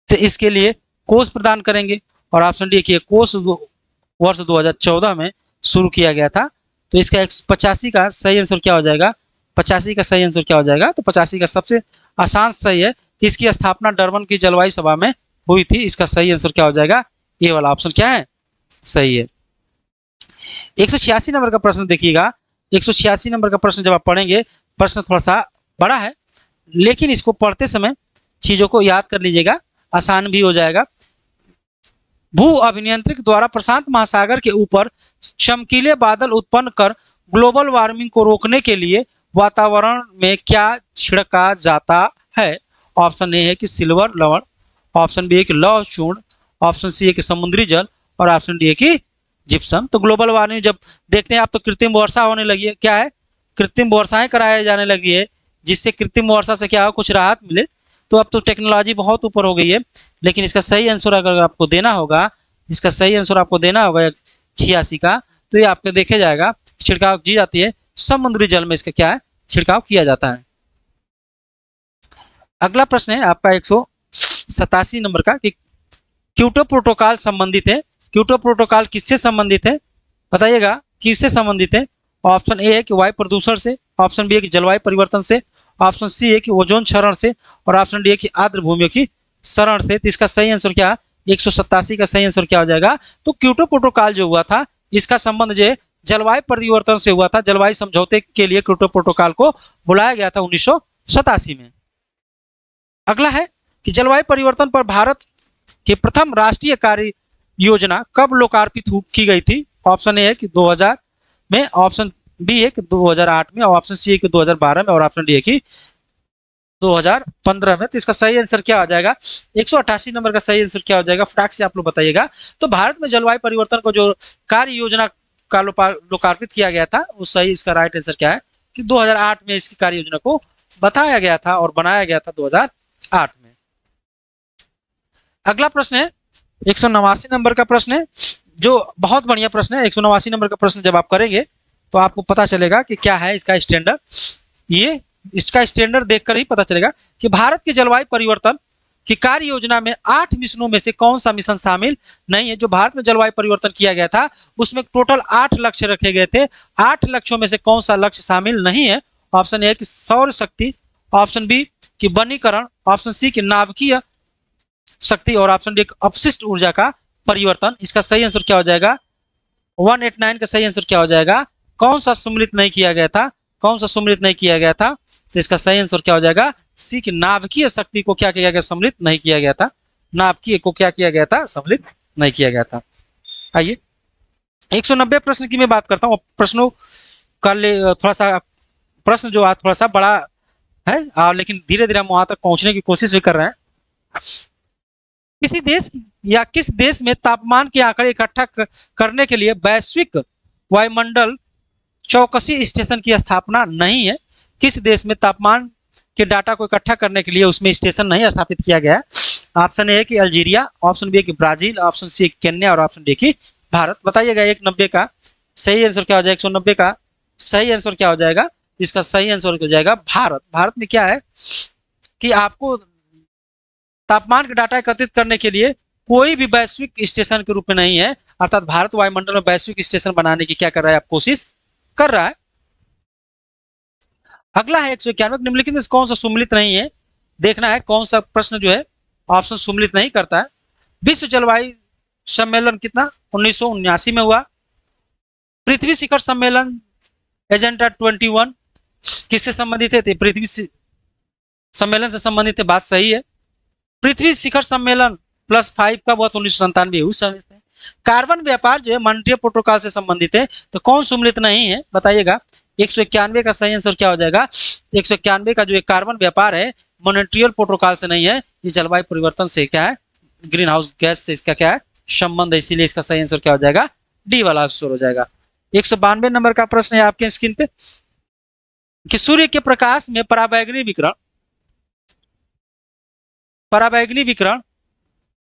से इसके लिए कोष प्रदान करेंगे। और ऑप्शन डी कि ये कोष वर्ष 2014 में शुरू किया गया था। तो इसका 85 का सही आंसर क्या हो जाएगा, 85 का सही आंसर क्या हो जाएगा, तो 85 का सबसे आसान सही है कि इसकी स्थापना डरबन की जलवायु सभा में हुई थी। इसका सही आंसर क्या हो जाएगा, ये वाला ऑप्शन क्या है, सही है। 186 नंबर का प्रश्न देखिएगा। 186 नंबर का प्रश्न जब आप पढ़ेंगे, प्रश्न थोड़ा सा बड़ा है, लेकिन इसको पढ़ते समय चीजों को याद कर लीजिएगा, आसान भी हो जाएगा। भू अभियंत्रिक द्वारा प्रशांत महासागर के ऊपर चमकीले बादल उत्पन्न कर ग्लोबल वार्मिंग को रोकने के लिए वातावरण में क्या छिड़का जाता है। ऑप्शन ए है कि सिल्वर लवण, ऑप्शन बी है कि लौह चूर्ण, ऑप्शन सी है कि समुद्री जल, और ऑप्शन डी है कि जिप्सम। तो ग्लोबल वार्मिंग जब देखते हैं आप, तो कृत्रिम वर्षा होने लगी है, क्या है, कृत्रिम वर्षाएं कराई जाने लगी है, जिससे कृत्रिम वर्षा से क्या हो, कुछ राहत मिले। तो अब तो टेक्नोलॉजी बहुत ऊपर हो गई है, लेकिन इसका सही आंसर अगर आपको देना होगा, इसका सही आंसर आपको देना होगा 86 का, तो ये आपको देखे जाएगा छिड़काव की जाती है समुद्री जल में, इसका क्या है, छिड़काव किया जाता है। अगला प्रश्न है आपका 187 नंबर का कि क्योटो प्रोटोकॉल संबंधित है। क्योटो प्रोटोकॉल किससे संबंधित है, बताइएगा किससे संबंधित है। ऑप्शन ए है कि वायु प्रदूषण से, ऑप्शन बी है कि जलवायु परिवर्तन से, ऑप्शन सी है कि ओजोन क्षरण से, और ऑप्शन डी है कि आर्द्र भूमियों की शरण से। तो इसका सही आंसर क्या, 187 का सही आंसर क्या हो जाएगा, तो क्योटो प्रोटोकॉल जो हुआ था, इसका संबंध जो जलवायु परिवर्तन से हुआ था। जलवायु समझौते के लिए क्योटो प्रोटोकॉल को बुलाया गया था 1987 में। अगला है कि जलवायु परिवर्तन पर भारत की प्रथम राष्ट्रीय कार्य योजना कब लोकार्पित की गई थी। ऑप्शन ए है कि 2000 में, ऑप्शन बी है कि 2008 में, ऑप्शन सी है कि 2012 में, और ऑप्शन डी है कि 2015 में। तो इसका सही आंसर क्या हो जाएगा, 188 नंबर का सही आंसर क्या हो जाएगा, फटाक से आप लोग बताइएगा। तो भारत में जलवायु परिवर्तन को जो कार्य योजना का लोकार्पित किया गया था, वो सही, इसका राइट आंसर क्या है कि 2008 में इसकी कार्य योजना को बताया गया था और बनाया गया था 2008 में। अगला प्रश्न है 189 नंबर का प्रश्न है, जो बहुत बढ़िया प्रश्न है। 189 नंबर का प्रश्न जब आप करेंगे तो आपको पता चलेगा कि क्या है इसका स्टैंडर्ड। ये इसका स्टैंडर्ड देखकर ही पता चलेगा कि भारत की जलवायु परिवर्तन की कार्य योजना में 8 मिशनों में से कौन सा मिशन शामिल नहीं है। जो भारत में जलवायु परिवर्तन किया गया था, उसमें टोटल 8 लक्ष्य रखे गए थे। 8 लक्ष्यों में से कौन सा लक्ष्य शामिल नहीं है। ऑप्शन ए कि सौर शक्ति, ऑप्शन बी कि वनीकरण, ऑप्शन सी कि नाभिकीय शक्ति, और ऑप्शन डी अपशिष्ट ऊर्जा का परिवर्तन। इसका सही आंसर क्या हो जाएगा, 189 का सही आंसर क्या हो जाएगा, कौन सा सम्मिलित नहीं किया गया था, कौन सा सम्मिलित नहीं किया गया था। तो इसका सही आंसर क्या हो जाएगा, सी की नाभिकीय शक्ति को क्या किया गया, सम्मिलित नहीं किया गया था। नाभिकीय को क्या किया गया था, सम्मिलित नहीं किया गया था। आइए 190 प्रश्न की मैं बात करता हूँ। प्रश्नों का थोड़ा सा प्रश्न जो थोड़ा सा बड़ा है, लेकिन धीरे धीरे हम वहां तक पहुंचने की कोशिश भी कर रहे हैं। किसी देश या किस देश में तापमान के आंकड़े इकट्ठा करने के लिए वैश्विक वायुमंडल चौकसी स्टेशन की स्थापना नहीं है। किस देश में तापमान के डाटा को इकट्ठा करने के लिए उसमें स्टेशन नहीं स्थापित किया गया है। ऑप्शन ए कि अल्जीरिया, ऑप्शन बी कि ब्राजील, ऑप्शन सी केन्या, और ऑप्शन डी कि भारत। बताइएगा 190 का सही आंसर क्या हो जाएगा, 190 का सही आंसर क्या हो जाएगा। इसका सही आंसर हो जाएगा भारत। भारत में क्या है कि आपको तापमान का डाटा एकत्रित करने के लिए कोई भी वैश्विक स्टेशन के रूप में नहीं है, अर्थात भारत वायुमंडल में वैश्विक स्टेशन बनाने की क्या कर रहा है, आप कोशिश कर रहा है। अगला है 191, निम्नलिखित में कौन सा सुमिलित नहीं है। देखना है कौन सा प्रश्न जो है ऑप्शन सुमिलित नहीं करता है। विश्व जलवायु सम्मेलन कितना 1979 में हुआ। पृथ्वी शिखर सम्मेलन एजेंडा 21 किससे संबंधित है, पृथ्वी सम्मेलन से संबंधित है, बात सही है। पृथ्वी शिखर सम्मेलन +5 का बहुत 1997 उस समय कार्बन व्यापार जो है मॉन्ट्रियल प्रोटोकॉल से संबंधित है। तो कौन सुमिलित नहीं है, बताइएगा। 191 का सही आंसर क्या हो जाएगा? 191 का जो एक कार्बन व्यापार है मॉन्ट्रियल प्रोटोकॉल से नहीं है, ये जलवायु परिवर्तन से क्या है, ग्रीन हाउस गैस से इसका क्या है संबंध है, इसीलिए इसका सही आंसर क्या हो जाएगा? डी वाला आंसर हो जाएगा। 192 नंबर का प्रश्न है आपके स्क्रीन पे कि सूर्य के प्रकाश में पराबैंगनी विकिरण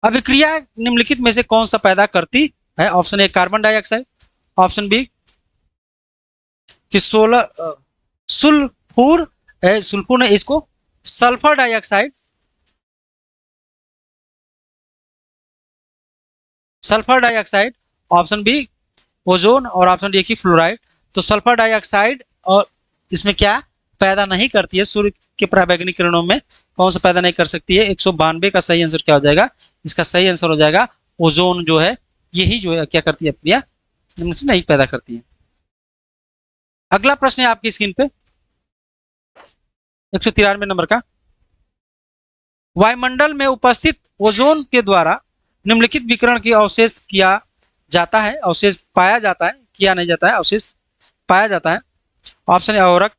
अभिक्रिया निम्नलिखित में से कौन सा पैदा करती है? Option A carbon dioxide, option B कि सुल्फुर ने इसको sulphur dioxide, option B ozone और ऑप्शन डी की फ्लोराइड। तो सल्फर डाइऑक्साइड और इसमें क्या पैदा नहीं करती है, सूर्य के पराबैंगनी किरणों में कौन सा पैदा नहीं कर सकती है? 192 का सही आंसर क्या हो जाएगा? इसका सही आंसर हो जाएगा ओजोन जो है, यही जो है क्या करती है प्रिया नहीं पैदा करती है। अगला प्रश्न है आपकी स्क्रीन पे 193 नंबर का, वायुमंडल में उपस्थित ओजोन के द्वारा निम्नलिखित विकिरण की अवशेष किया जाता है, अवशेष पाया जाता है, किया नहीं जाता है, अवशेष पाया जाता है। ऑप्शन ए अवरक,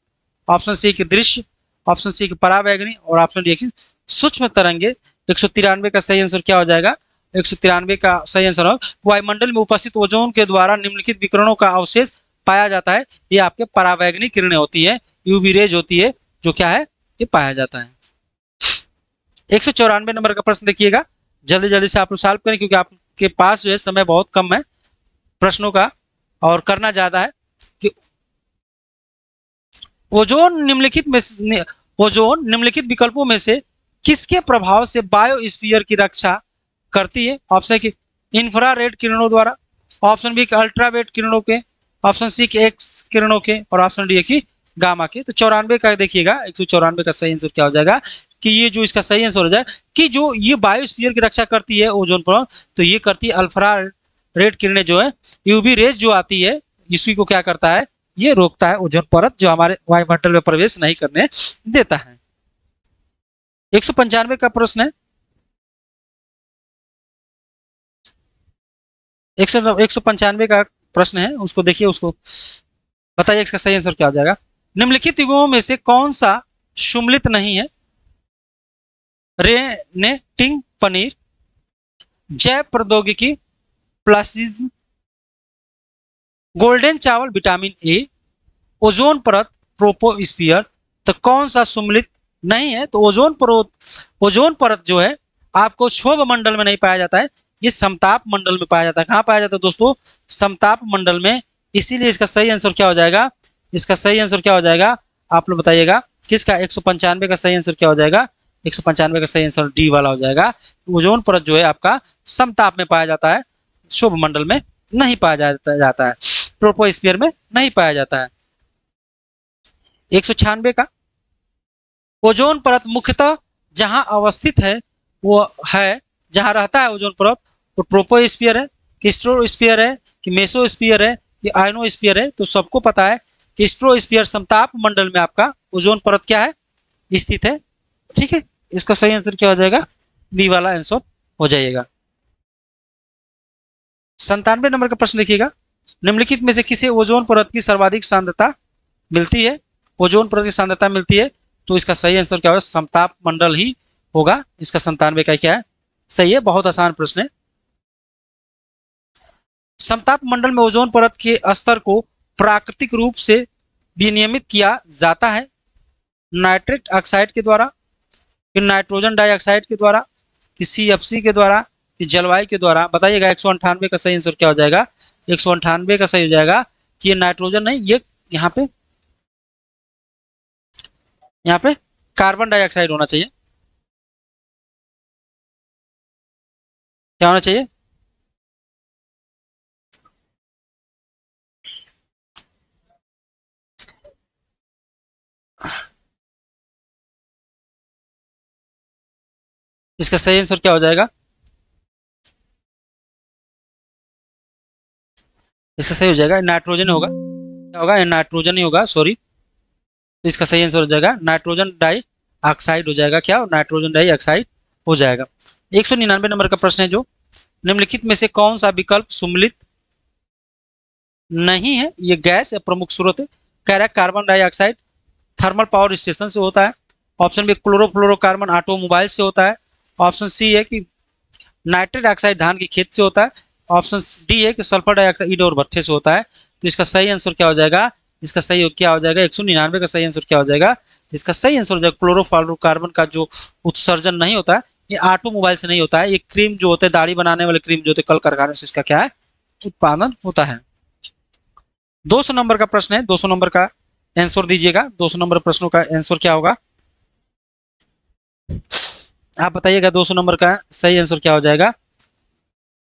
ऑप्शन सी की दृश्य, ऑप्शन सी की पराबैंगनी और ऑप्शन डी की सूक्ष्म तरंगे। 193 का सही आंसर क्या हो जाएगा? 193 का सही आंसर हो वायुमंडल में उपस्थित ओजोन के द्वारा निम्नलिखित विकिरणों का अवशेष पाया जाता है, ये आपके पराबैंगनी किरणें होती है, यूवी रेज होती है, जो क्या है ये पाया जाता है। 194 नंबर का प्रश्न देखिएगा, जल्दी जल्दी से आप लोग सॉल्व करें क्योंकि आपके पास जो है समय बहुत कम है प्रश्नों का और करना ज्यादा है कि ओजोन निम्नलिखित विकल्पों में से किसके प्रभाव से बायोस्फीयर की रक्षा करती है? ऑप्शन की इंफ्रारेड किरणों द्वारा, ऑप्शन बी के अल्ट्रावेट किरणों के, ऑप्शन सी के एक्स किरणों के और ऑप्शन डी की गामा के। तो 94 का देखिएगा, 194 का सही आंसर क्या हो जाएगा कि ये जो इसका सही आंसर हो जाए कि जो ये बायोस्फीयर की रक्षा करती है ओजोन पर, तो ये करती है अल्ट्रा रेड किरणें जो है, यूवी रेज जो आती है इसी को क्या करता है, ये रोकता है ओजोन परत जो हमारे वायुमंडल में प्रवेश नहीं करने देता है। 195 का प्रश्न है, 195 का प्रश्न है, उसको देखिए, उसको बताइए इसका सही आंसर क्या हो जाएगा। निम्नलिखित युगों में से कौन सा सुम्मिलित नहीं है? रेनेटिंग पनीर, जैव प्रौद्योगिकी, प्लास्टिज्म, गोल्डन चावल, विटामिन ए, ओजोन परत, ट्रोपोस्फियर। तो कौन सा सुम्मिलित नहीं है? तो ओजोन परत जो है आपको क्षोभ मंडल में नहीं पाया जाता है, ये समताप मंडल में पाया जाता है। कहाँ पाया जाता है दोस्तों? समताप मंडल में। इसीलिए इसका सही आंसर क्या हो जाएगा? इसका सही आंसर क्या हो जाएगा आप लोग बताइएगा किसका? 195 का सही आंसर क्या हो जाएगा? 195 का सही आंसर डी वाला हो जाएगा। ओजोन परत जो है आपका समताप में पाया जाता है, क्षोभ मंडल में नहीं पाया जाता है, ट्रोपोस्फियर में नहीं पाया जाता है। 196 का, ओजोन परत मुख्यतः जहां अवस्थित है वो है, जहां रहता है ओजोन परत वो ट्रोपोस्फियर है कि स्ट्रोस्फियर है कि मेसोस्फियर है कि आयनोस्फियर है? तो सबको पता है कि स्ट्रोस्फियर समताप मंडल में आपका ओजोन परत क्या है स्थित है। ठीक है, इसका सही आंसर क्या हो जाएगा? बी वाला आंसर हो जाएगा। 97 नंबर का प्रश्न देखिएगा, निम्नलिखित में से किसे ओजोन परत की सर्वाधिक सांद्रता मिलती है? ओजोन परत की सांद्रता मिलती है, तो इसका सही आंसर क्या होगा? समताप मंडल ही होगा। इसका 97 का क्या है? सही है, बहुत आसान प्रश्न है। समताप मंडल में ओजोन परत के स्तर को प्राकृतिक रूप से विनियमित किया जाता है, नाइट्रेट ऑक्साइड के द्वारा, फिर नाइट्रोजन डाइऑक्साइड के द्वारा, कि CFC के द्वारा, कि जलवायु के द्वारा। बताइएगा 198 का सही आंसर क्या हो जाएगा? 198 का सही हो जाएगा कि ये नाइट्रोजन नहीं, ये यहाँ पे कार्बन डाइऑक्साइड होना चाहिए। क्या होना चाहिए? इसका सही आंसर क्या हो जाएगा? इसका सही हो जाएगा नाइट्रोजन होगा। क्या होगा? नाइट्रोजन ही होगा, सॉरी। तो इसका सही आंसर हो जाएगा नाइट्रोजन डाइऑक्साइड हो जाएगा। क्या? नाइट्रोजन डाइऑक्साइड हो जाएगा। 199 नंबर का प्रश्न है, जो निम्नलिखित में से कौन सा विकल्प सुम्मिलित नहीं है? ये गैस या प्रमुख स्रोत है। कह रहा है carbon dioxide thermal power station से होता है। ऑप्शन बी क्लोरोफ्लोरोकार्बन ऑटोमोबाइल से होता है। ऑप्शन सी है कि नाइट्रेट ऑक्साइड धान के खेत से होता है। ऑप्शन डी है कि सल्फर डाइऑक्साइड ईंट और भट्ठे से होता है। तो इसका सही आंसर क्या हो जाएगा? इसका सही क्या हो जाएगा? 199 का सही आंसर क्या हो जाएगा? इसका सही आंसर हो जाएगा क्लोरोफ्लोरोकार्बन का जो उत्सर्जन नहीं होता है ये ऑटोमोबाइल से नहीं होता है। ये क्रीम जो होते हैं, दाढ़ी बनाने वाले क्रीम जो होते हैं, कल कारखाने से इसका क्या है? उत्पादन होता है। 200 नंबर का प्रश्न है, 200 नंबर का आंसर दीजिएगा। 200 नंबर प्रश्नों का आंसर क्या होगा आप बताइएगा। 200 नंबर का सही आंसर क्या हो जाएगा?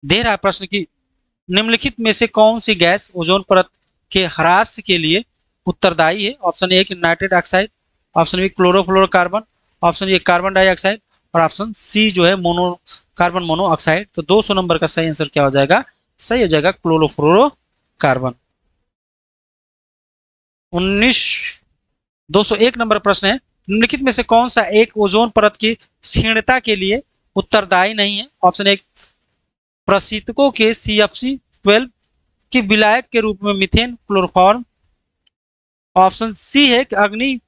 दे रहा है प्रश्न की निम्नलिखित में से कौन सी गैस ओजोन परत के ह्रास के लिए उत्तरदायी है? ऑप्शन ए कि nitrate oxide, option B chlorofluorocarbon, option A carbon dioxide और ऑप्शन सी जो है कार्बन मोनोऑक्साइड। तो 200 नंबर का सही आंसर क्या हो जाएगा? सही हो जाएगा क्लोरोफ्लोरोकार्बन। 201 नंबर प्रश्न है, निम्नलिखित में से कौन सा एक ओजोन परत की क्षीणता के लिए उत्तरदायी नहीं है? ऑप्शन ए प्रशीतकों के CFC12 की विलायक के रूप में मीथेन क्लोरोफॉर्म। ऑप्शन सी है कि अग्नि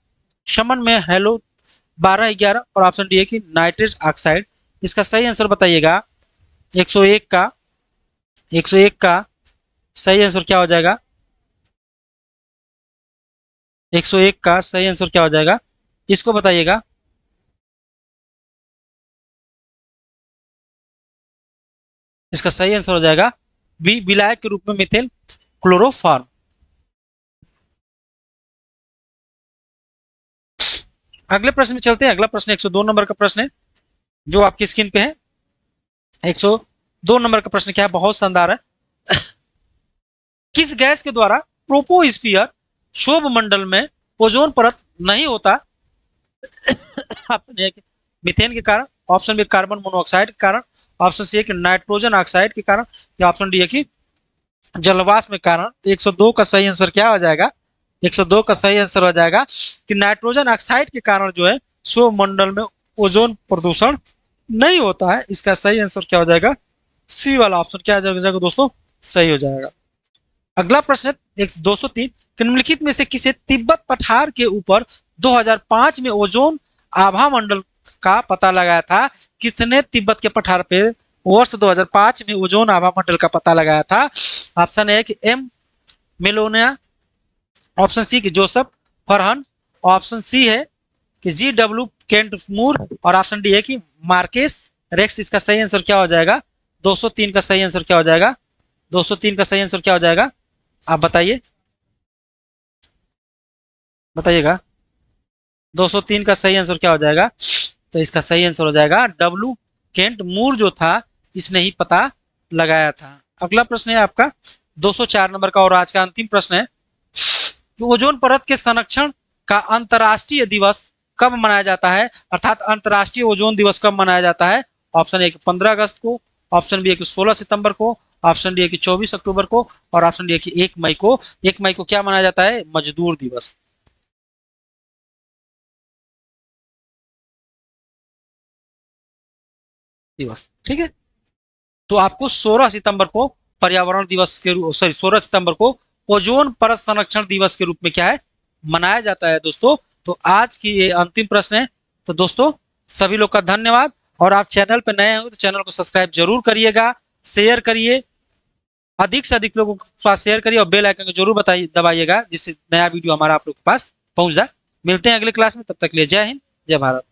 शमन में हेलो 1211 और ऑप्शन डी है कि नाइट्रेट ऑक्साइड। इसका सही आंसर बताइएगा। 101 का सही आंसर क्या हो जाएगा? 101 का सही आंसर क्या हो जाएगा? इसको बताइएगा। इसका सही आंसर हो जाएगा बी विलायक के रूप में मीथेन क्लोरोफॉर्म। अगले प्रश्न में चलते हैं। अगला प्रश्न 102 नंबर का प्रश्न है जो आपकी स्क्रीन पे है। 102 नंबर का प्रश्न क्या है? बहुत शानदार है। किस गैस के द्वारा ट्रोपोस्फियर शोभ मंडल में ओजोन परत नहीं होता? ऑप्शन ए मीथेन के कारण, ऑप्शन बी कार्बन मोनोऑक्साइड के कारण, ऑप्शन सी है कि नाइट्रोजन ऑक्साइड के कारण, या ऑप्शन डी है कि जलवाष्प के कारण। तो 102 का सही आंसर क्या हो जाएगा? 102 का सही आंसर हो जाएगा कि नाइट्रोजन ऑक्साइड के कारण जो है शोभ मंडल में ओजोन प्रदूषण नहीं होता है। इसका सही आंसर क्या हो जाएगा? सी वाला ऑप्शन क्या हो जाएगा दोस्तों? सही हो जाएगा। अगला प्रश्न 203, निम्नलिखित में से किसे तिब्बत पठार के ऊपर 2005 में ओजोन आभा मंडल का पता लगाया था? किसने तिब्बत के पठार पे वर्ष 2005 में ओजोन आभा मंडल का पता लगाया था? ऑप्शन ए कि एम मेलोनिया, ऑप्शन सी कि जोसेफ फरहन, ऑप्शन सी है कि GW केंट मूर और ऑप्शन डी है कि मार्केस रेक्स। इसका सही आंसर क्या हो जाएगा? 203 का सही आंसर क्या हो जाएगा? 203 का सही आंसर क्या हो जाएगा? आप बताइए, बताइएगा 203 का सही आंसर क्या हो जाएगा? तो इसका सही आंसर हो जाएगा डब्ल्यू केंट मूर जो था इसने ही पता लगाया था। अगला प्रश्न है आपका 204 नंबर का और आज का अंतिम प्रश्न है कि ओजोन परत के संरक्षण का अंतर्राष्ट्रीय दिवस कब मनाया जाता है? अर्थात अंतर्राष्ट्रीय ओजोन दिवस कब मनाया जाता है? ऑप्शन ए 15 अगस्त को, ऑप्शन बी है कि 16 सितंबर को, ऑप्शन डी है कि 24 अक्टूबर को और ऑप्शन डी है कि 1 मई को। 1 मई को क्या मनाया जाता है? मजदूर दिवस। ठीक है, तो आपको 16 सितंबर को पर्यावरण दिवस के रूप, सॉरी 16 सितंबर को ओजोन परत संरक्षण दिवस के रूप में क्या है? मनाया जाता है दोस्तों। तो आज की ये अंतिम प्रश्न है। तो दोस्तों सभी लोग का धन्यवाद, और आप चैनल पर नए हो तो चैनल को सब्सक्राइब जरूर करिएगा, शेयर करिए, अधिक से अधिक लोगों के पास शेयर करिए और बेल आइकन को जरूर बताइए दबाइएगा जिससे नया वीडियो हमारा आप लोग के पास पहुंच जाए। मिलते हैं अगले क्लास में, तब तक के लिए जय हिंद, जय भारत।